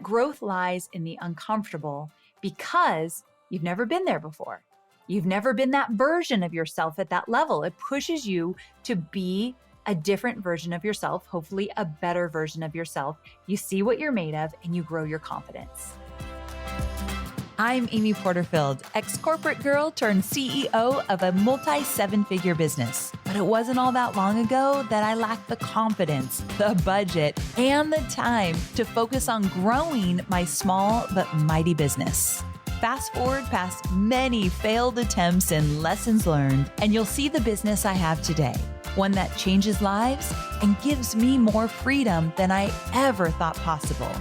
growth lies in the uncomfortable because you've never been there before. You've never been that version of yourself at that level. It pushes you to be a different version of yourself, hopefully a better version of yourself. You see what you're made of and you grow your confidence. I'm Amy Porterfield, ex-corporate girl turned CEO of a multi-seven-figure business. But it wasn't all that long ago that I lacked the confidence, the budget, and the time to focus on growing my small but mighty business. Fast forward past many failed attempts and lessons learned, and you'll see the business I have today. One that changes lives and gives me more freedom than I ever thought possible.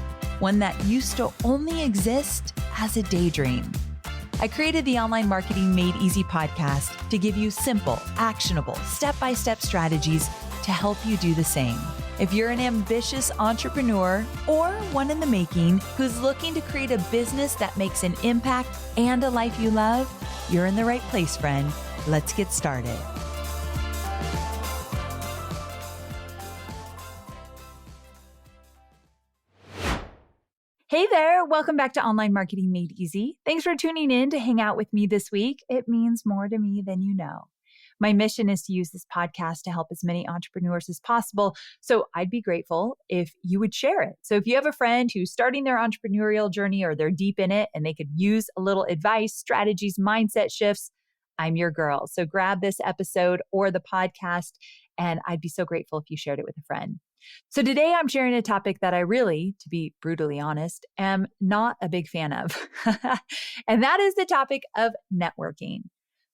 One that used to only exist as a daydream. I created the Online Marketing Made Easy podcast to give you simple, actionable, step-by-step strategies to help you do the same. If you're an ambitious entrepreneur or one in the making who's looking to create a business that makes an impact and a life you love, you're in the right place, friend. Let's get started. Hey there, welcome back to Online Marketing Made Easy. Thanks for tuning in to hang out with me this week. It means more to me than you know. My mission is to use this podcast to help as many entrepreneurs as possible. So I'd be grateful if you would share it. So if you have a friend who's starting their entrepreneurial journey or they're deep in it and they could use a little advice, strategies, mindset shifts, I'm your girl. So grab this episode or the podcast, and I'd be so grateful if you shared it with a friend. So today I'm sharing a topic that I really, to be brutally honest, am not a big fan of. And that is the topic of networking.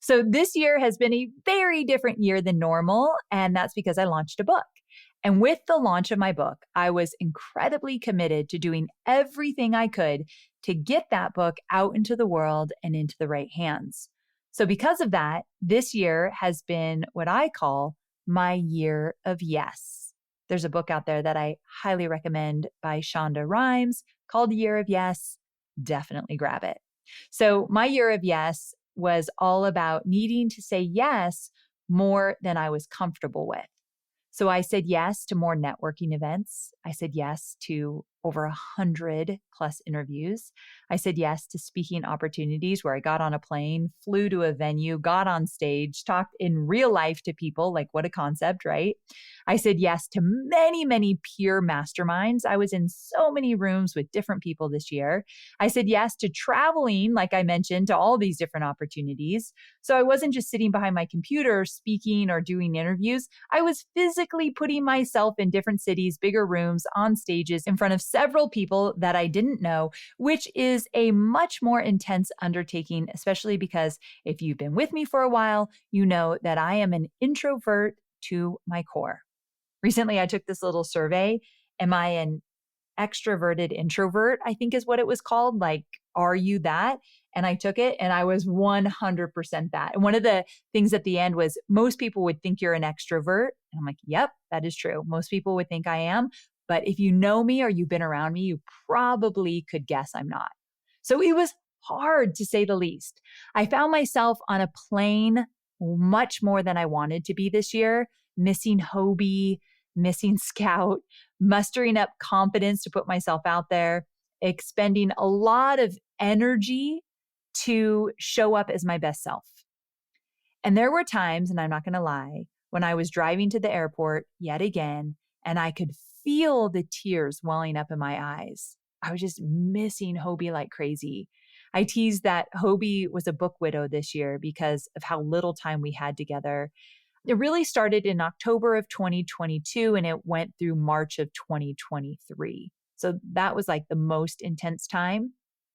So this year has been a very different year than normal, and that's because I launched a book. And with the launch of my book, I was incredibly committed to doing everything I could to get that book out into the world and into the right hands. So because of that, this year has been what I call my year of yes. There's a book out there that I highly recommend by Shonda Rhimes called Year of Yes. Definitely grab it. So my year of yes was all about needing to say yes more than I was comfortable with. So I said yes to more networking events. I said yes to over 100 plus interviews. I said yes to speaking opportunities where I got on a plane, flew to a venue, got on stage, talked in real life to people. Like, what a concept, right? I said yes to many, many peer masterminds. I was in so many rooms with different people this year. I said yes to traveling, like I mentioned, to all these different opportunities. So I wasn't just sitting behind my computer speaking or doing interviews. I was physically putting myself in different cities, bigger rooms, on stages in front of several people that I didn't know, which is a much more intense undertaking, especially because if you've been with me for a while, you know that I am an introvert to my core. Recently, I took this little survey. Am I an extroverted introvert? I think is what it was called. Like, are you that? And I took it and I was 100% that. And one of the things at the end was most people would think you're an extrovert. And I'm like, yep, that is true. Most people would think I am. But if you know me or you've been around me, you probably could guess I'm not. So it was hard to say the least. I found myself on a plane much more than I wanted to be this year, missing Hobie, missing Scout, mustering up confidence to put myself out there, expending a lot of energy to show up as my best self. And there were times, and I'm not going to lie, when I was driving to the airport yet again, and I could feel the tears welling up in my eyes. I was just missing Hobie like crazy. I teased that Hobie was a book widow this year because of how little time we had together. It really started in October of 2022 and it went through March of 2023. So that was like the most intense time.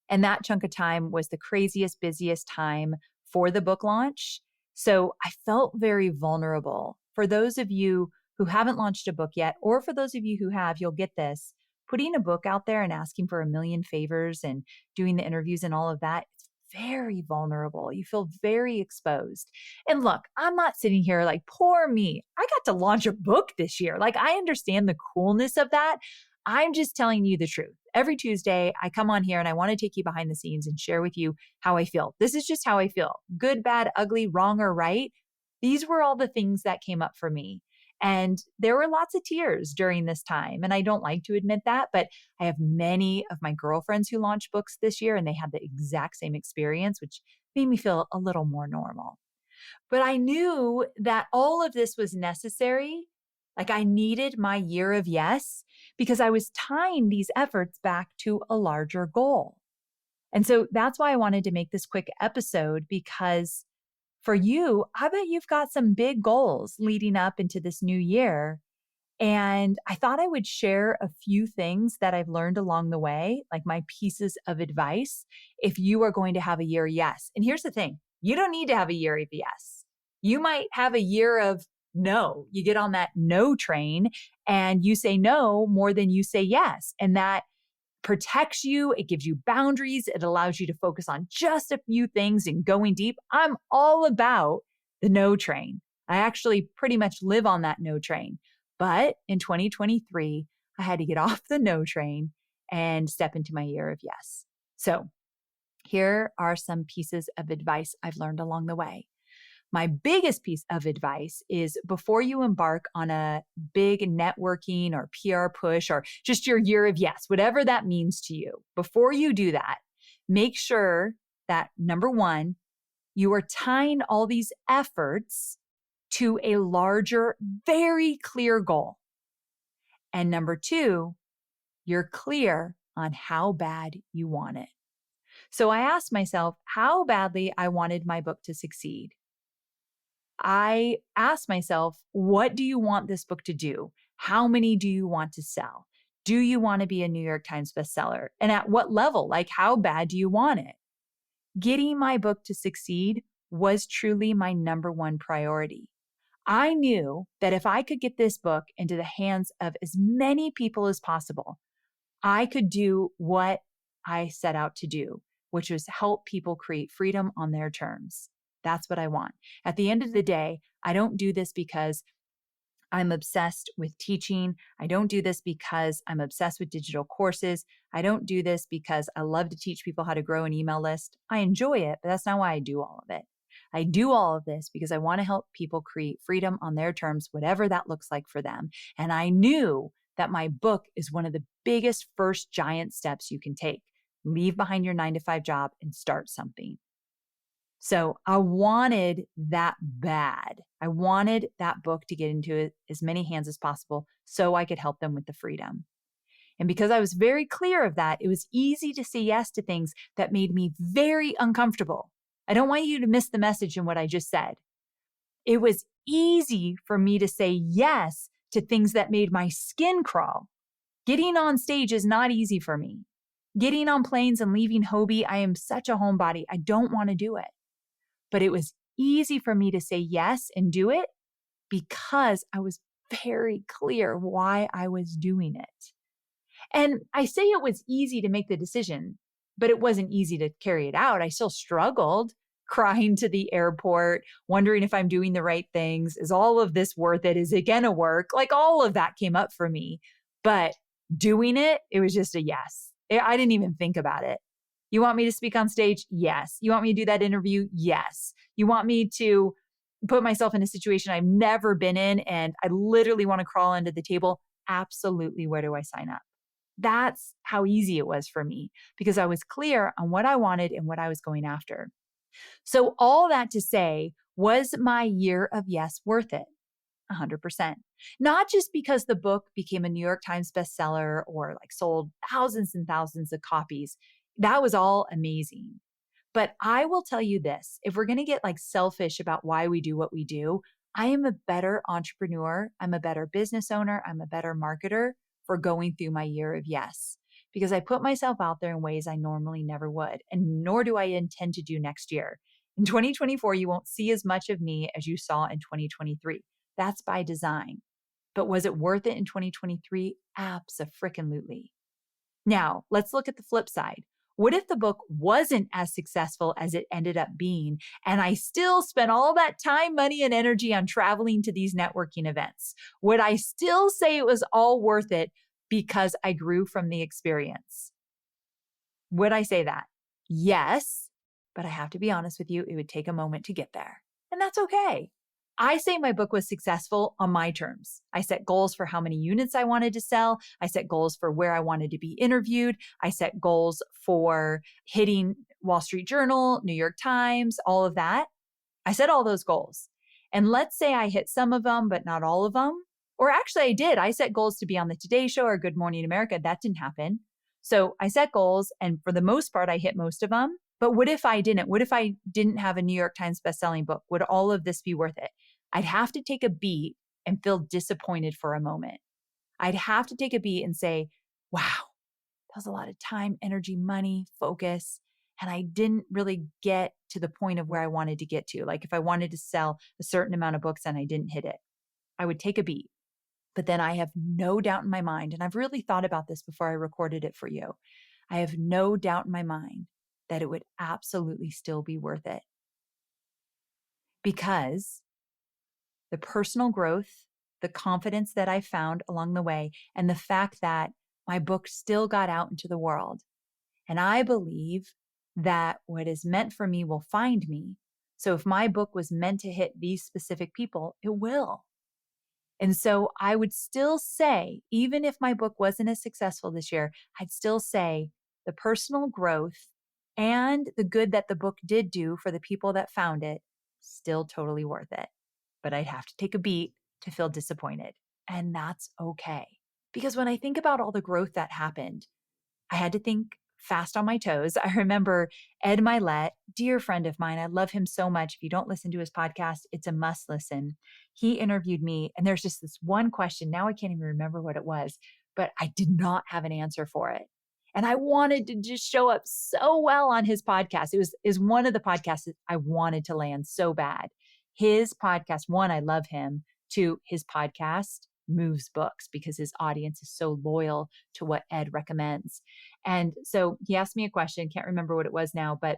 And that chunk of time was the craziest, busiest time for the book launch. So I felt very vulnerable. For those of you who haven't launched a book yet, or for those of you who have, you'll get this. Putting a book out there and asking for a million favors and doing the interviews and all of that, it's very vulnerable. You feel very exposed. And look, I'm not sitting here like, poor me. I got to launch a book this year. Like, I understand the coolness of that. I'm just telling you the truth. Every Tuesday, I come on here and I want to take you behind the scenes and share with you how I feel. This is just how I feel. Good, bad, ugly, wrong, or right. These were all the things that came up for me. And there were lots of tears during this time. And I don't like to admit that, but I have many of my girlfriends who launched books this year and they had the exact same experience, which made me feel a little more normal. But I knew that all of this was necessary. Like I needed my year of yes because I was tying these efforts back to a larger goal. And so that's why I wanted to make this quick episode, because for you, I bet you've got some big goals leading up into this new year. And I thought I would share a few things that I've learned along the way, like my pieces of advice, if you are going to have a year yes. And here's the thing, you don't need to have a year of yes. You might have a year of no. You get on that no train and you say no more than you say yes. And that protects you. It gives you boundaries. It allows you to focus on just a few things and going deep. I'm all about the no train. I actually pretty much live on that no train. But in 2023, I had to get off the no train and step into my year of yes. So here are some pieces of advice I've learned along the way. My biggest piece of advice is before you embark on a big networking or PR push or just your year of yes, whatever that means to you, before you do that, make sure that number one, you are tying all these efforts to a larger, very clear goal. And number two, you're clear on how bad you want it. So I asked myself how badly I wanted my book to succeed. I asked myself, what do you want this book to do? How many do you want to sell? Do you want to be a New York Times bestseller? And at what level? Like, how bad do you want it? Getting my book to succeed was truly my number one priority. I knew that if I could get this book into the hands of as many people as possible, I could do what I set out to do, which was help people create freedom on their terms. That's what I want. At the end of the day, I don't do this because I'm obsessed with teaching. I don't do this because I'm obsessed with digital courses. I don't do this because I love to teach people how to grow an email list. I enjoy it, but that's not why I do all of it. I do all of this because I want to help people create freedom on their terms, whatever that looks like for them. And I knew that my book is one of the biggest first giant steps you can take. Leave behind your 9-to-5 job and start something. So I wanted that bad. I wanted that book to get into as many hands as possible so I could help them with the freedom. And because I was very clear of that, it was easy to say yes to things that made me very uncomfortable. I don't want you to miss the message in what I just said. It was easy for me to say yes to things that made my skin crawl. Getting on stage is not easy for me. Getting on planes and leaving Hobie, I am such a homebody. I don't want to do it. But it was easy for me to say yes and do it because I was very clear why I was doing it. And I say it was easy to make the decision, but it wasn't easy to carry it out. I still struggled, crying to the airport, wondering if I'm doing the right things. Is all of this worth it? Is it going to work? Like all of that came up for me. But doing it, it was just a yes. I didn't even think about it. You want me to speak on stage? Yes. You want me to do that interview? Yes. You want me to put myself in a situation I've never been in and I literally want to crawl under the table? Absolutely. Where do I sign up? That's how easy it was for me because I was clear on what I wanted and what I was going after. So all that to say, was my year of yes worth it? 100%. Not just because the book became a New York Times bestseller or like sold thousands and thousands of copies. That was all amazing. But I will tell you this, if we're going to get like selfish about why we do what we do, I am a better entrepreneur. I'm a better business owner. I'm a better marketer for going through my year of yes, because I put myself out there in ways I normally never would, and nor do I intend to do next year. In 2024, you won't see as much of me as you saw in 2023. That's by design. But was it worth it in 2023? Abso-freaking-lutely. Now, let's look at the flip side. What if the book wasn't as successful as it ended up being, and I still spent all that time, money, and energy on traveling to these networking events? Would I still say it was all worth it because I grew from the experience? Would I say that? Yes, but I have to be honest with you, it would take a moment to get there. And that's okay. I say my book was successful on my terms. I set goals for how many units I wanted to sell. I set goals for where I wanted to be interviewed. I set goals for hitting Wall Street Journal, New York Times, all of that. I set all those goals. And let's say I hit some of them, but not all of them. Or actually, I did. I set goals to be on the Today Show or Good Morning America. That didn't happen. So I set goals, and for the most part, I hit most of them. But what if I didn't? What if I didn't have a New York Times bestselling book? Would all of this be worth it? I'd have to take a beat and feel disappointed for a moment. I'd have to take a beat and say, wow, that was a lot of time, energy, money, focus. And I didn't really get to the point of where I wanted to get to. Like if I wanted to sell a certain amount of books and I didn't hit it, I would take a beat. But then I have no doubt in my mind, and I've really thought about this before I recorded it for you. I have no doubt in my mind that it would absolutely still be worth it. Because the personal growth, the confidence that I found along the way, and the fact that my book still got out into the world. And I believe that what is meant for me will find me. So if my book was meant to hit these specific people, it will. And so I would still say, even if my book wasn't as successful this year, I'd still say the personal growth and the good that the book did do for the people that found it, still totally worth it. But I'd have to take a beat to feel disappointed. And that's okay. Because when I think about all the growth that happened, I had to think fast on my toes. I remember Ed Milet, dear friend of mine. I love him so much. If you don't listen to his podcast, it's a must listen. He interviewed me, and there's just this one question. Now I can't even remember what it was, but I did not have an answer for it. And I wanted to just show up so well on his podcast. It is one of the podcasts that I wanted to land so bad. His podcast, one, I love him. Two, his podcast moves books because his audience is so loyal to what Ed recommends. And so he asked me a question, can't remember what it was now, but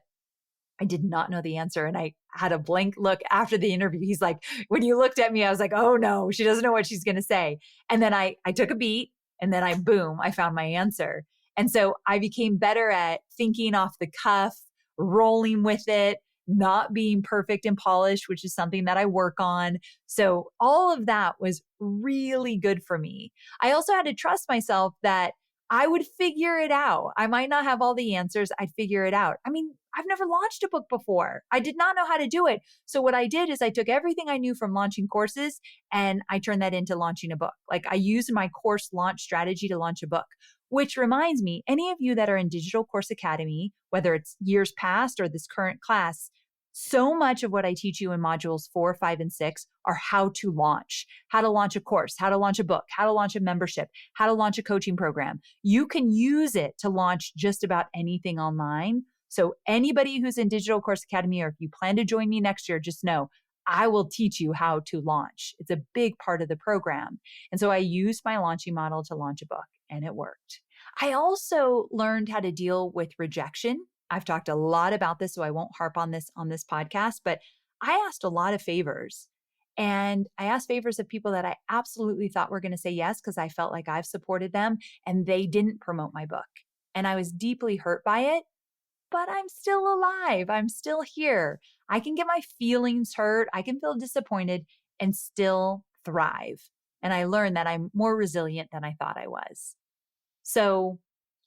I did not know the answer. And I had a blank look after the interview. He's like, when you looked at me, I was like, oh no, she doesn't know what she's going to say. And then I took a beat, and then I found my answer. And so I became better at thinking off the cuff, rolling with it, not being perfect and polished, which is something that I work on. So all of that was really good for me. I also had to trust myself that I would figure it out. I might not have all the answers. I'd figure it out. I mean, I've never launched a book before. I did not know how to do it. So what I did is I took everything I knew from launching courses and I turned that into launching a book. Like I used my course launch strategy to launch a book, which reminds me, any of you that are in Digital Course Academy, whether it's years past or this current class, so much of what I teach you in modules 4, 5, and 6 are how to launch a course, how to launch a book, how to launch a membership, how to launch a coaching program. You can use it to launch just about anything online. So anybody who's in Digital Course Academy, or if you plan to join me next year, just know I will teach you how to launch. It's a big part of the program. And so I used my launching model to launch a book, and it worked. I also learned how to deal with rejection. I've talked a lot about this, so I won't harp on this podcast, but I asked a lot of favors. And I asked favors of people that I absolutely thought were going to say yes because I felt like I've supported them, and they didn't promote my book. And I was deeply hurt by it, but I'm still alive. I'm still here. I can get my feelings hurt. I can feel disappointed and still thrive. And I learned that I'm more resilient than I thought I was. So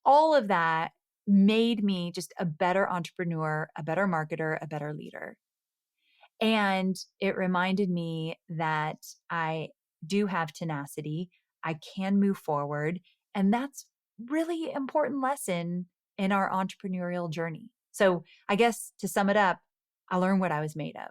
all of that made me just a better entrepreneur, a better marketer, a better leader. And it reminded me that I do have tenacity. I can move forward. And that's really important lesson in our entrepreneurial journey. So I guess to sum it up, I learned what I was made of.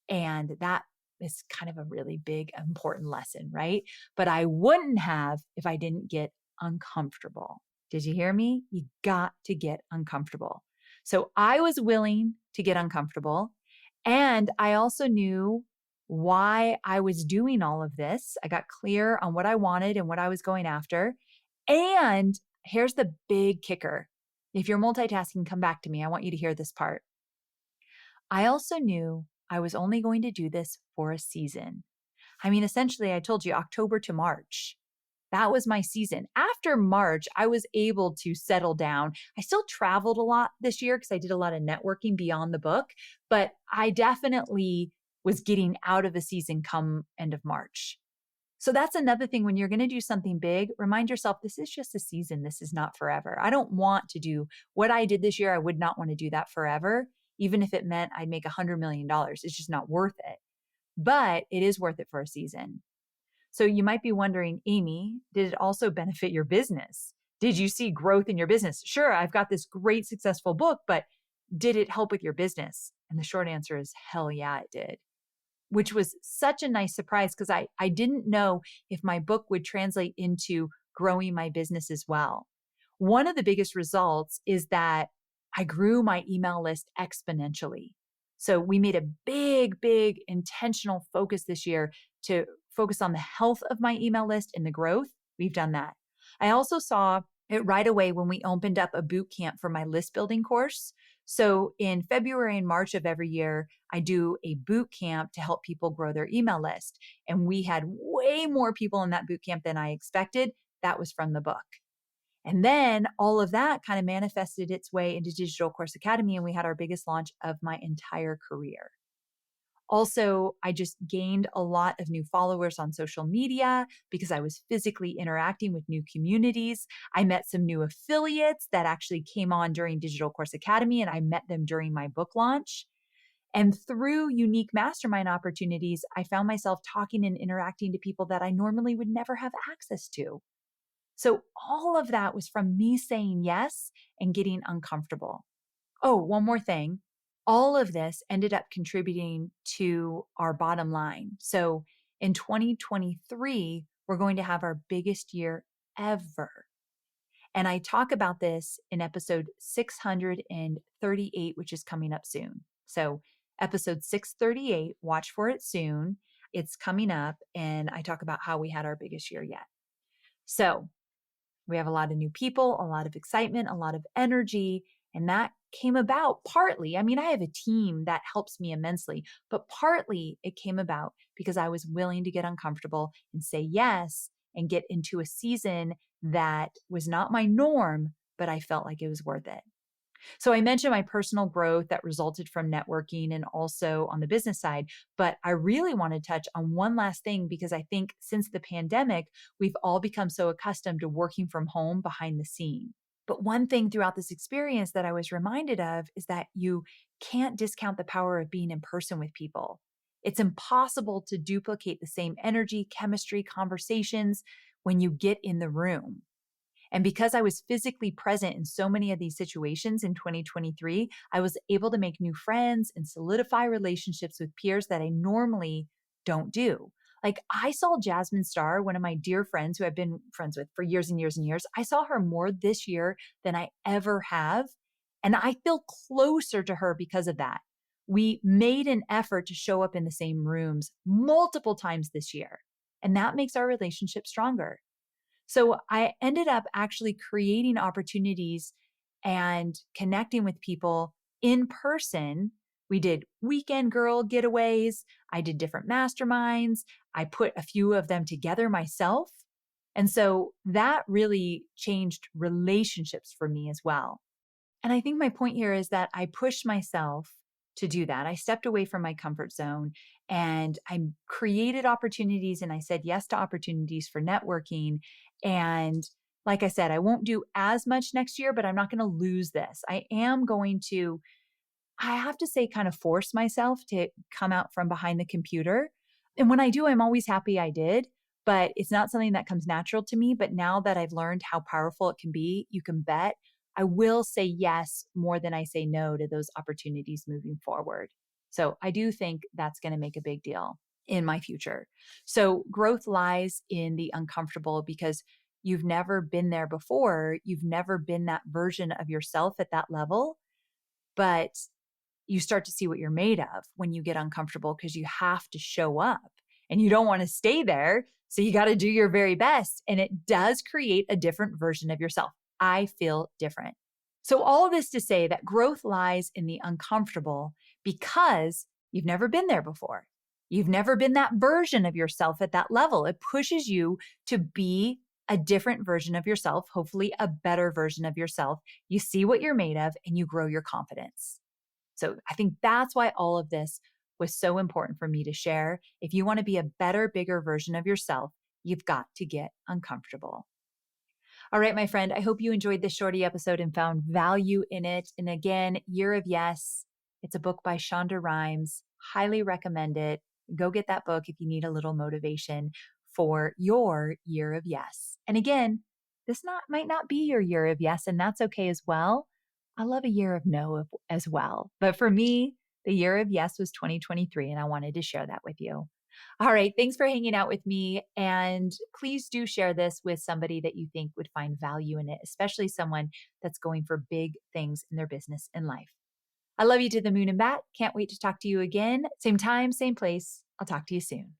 And that is kind of a really big, important lesson, right? But I wouldn't have if I didn't get uncomfortable. Did you hear me? You got to get uncomfortable. So I was willing to get uncomfortable. And I also knew why I was doing all of this. I got clear on what I wanted and what I was going after. And here's the big kicker. If you're multitasking, come back to me. I want you to hear this part. I also knew I was only going to do this for a season. I mean, essentially, I told you October to March. That was my season. After March, I was able to settle down. I still traveled a lot this year because I did a lot of networking beyond the book, but I definitely was getting out of the season come end of March. So that's another thing. When you're going to do something big, remind yourself, this is just a season. This is not forever. I don't want to do what I did this year. I would not want to do that forever, even if it meant I'd make $100 million. It's just not worth it. But it is worth it for a season. So you might be wondering, Amy, did it also benefit your business? Did you see growth in your business? Sure, I've got this great successful book, but did it help with your business? And the short answer is hell yeah, it did. Which was such a nice surprise because I didn't know if my book would translate into growing my business as well. One of the biggest results is that I grew my email list exponentially. So we made a big intentional focus this year to focus on the health of my email list and the growth. We've done that. I also saw it right away when we opened up a boot camp for my list building course. So in February and March of every year, I do a boot camp to help people grow their email list. And we had way more people in that boot camp than I expected. That was from the book. And then all of that kind of manifested its way into Digital Course Academy, and we had our biggest launch of my entire career. Also, I just gained a lot of new followers on social media because I was physically interacting with new communities. I met some new affiliates that actually came on during Digital Course Academy, and I met them during my book launch. And through unique mastermind opportunities, I found myself talking and interacting to people that I normally would never have access to. So all of that was from me saying yes and getting uncomfortable. Oh, one more thing. All of this ended up contributing to our bottom line. So in 2023, we're going to have our biggest year ever. And I talk about this in episode 638, which is coming up soon. So episode 638, watch for it soon. It's coming up, and I talk about how we had our biggest year yet. So we have a lot of new people, a lot of excitement, a lot of energy, and that came about partly. I mean, I have a team that helps me immensely, but partly it came about because I was willing to get uncomfortable and say yes and get into a season that was not my norm, but I felt like it was worth it. So I mentioned my personal growth that resulted from networking and also on the business side, but I really want to touch on one last thing because I think since the pandemic, we've all become so accustomed to working from home behind the scene. But one thing throughout this experience that I was reminded of is that you can't discount the power of being in person with people. It's impossible to duplicate the same energy, chemistry, conversations when you get in the room. And because I was physically present in so many of these situations in 2023, I was able to make new friends and solidify relationships with peers that I normally don't do. Like I saw Jasmine Starr, one of my dear friends who I've been friends with for years and years and years. I saw her more this year than I ever have. And I feel closer to her because of that. We made an effort to show up in the same rooms multiple times this year. And that makes our relationship stronger. So I ended up actually creating opportunities and connecting with people in person. We did weekend girl getaways. I did different masterminds. I put a few of them together myself. And so that really changed relationships for me as well. And I think my point here is that I pushed myself to do that. I stepped away from my comfort zone and I created opportunities and I said yes to opportunities for networking. And like I said, I won't do as much next year, but I'm not going to lose this. I have to say, kind of force myself to come out from behind the computer. And when I do, I'm always happy I did, but it's not something that comes natural to me. But now that I've learned how powerful it can be, you can bet I will say yes more than I say no to those opportunities moving forward. So I do think that's going to make a big deal in my future. So growth lies in the uncomfortable because you've never been there before. You've never been that version of yourself at that level, but you start to see what you're made of when you get uncomfortable because you have to show up and you don't want to stay there. So you got to do your very best. And it does create a different version of yourself. I feel different. So all of this to say that growth lies in the uncomfortable because you've never been there before. You've never been that version of yourself at that level. It pushes you to be a different version of yourself, hopefully a better version of yourself. You see what you're made of and you grow your confidence. So I think that's why all of this was so important for me to share. If you want to be a better, bigger version of yourself, you've got to get uncomfortable. All right, my friend, I hope you enjoyed this shorty episode and found value in it. And again, Year of Yes, it's a book by Shonda Rhimes. Highly recommend it. Go get that book if you need a little motivation for your year of yes. And again, might not be your year of yes, and that's okay as well. I love a year of no as well. But for me, the year of yes was 2023, and I wanted to share that with you. All right. Thanks for hanging out with me. And please do share this with somebody that you think would find value in it, especially someone that's going for big things in their business and life. I love you to the moon and back. Can't wait to talk to you again. Same time, same place. I'll talk to you soon.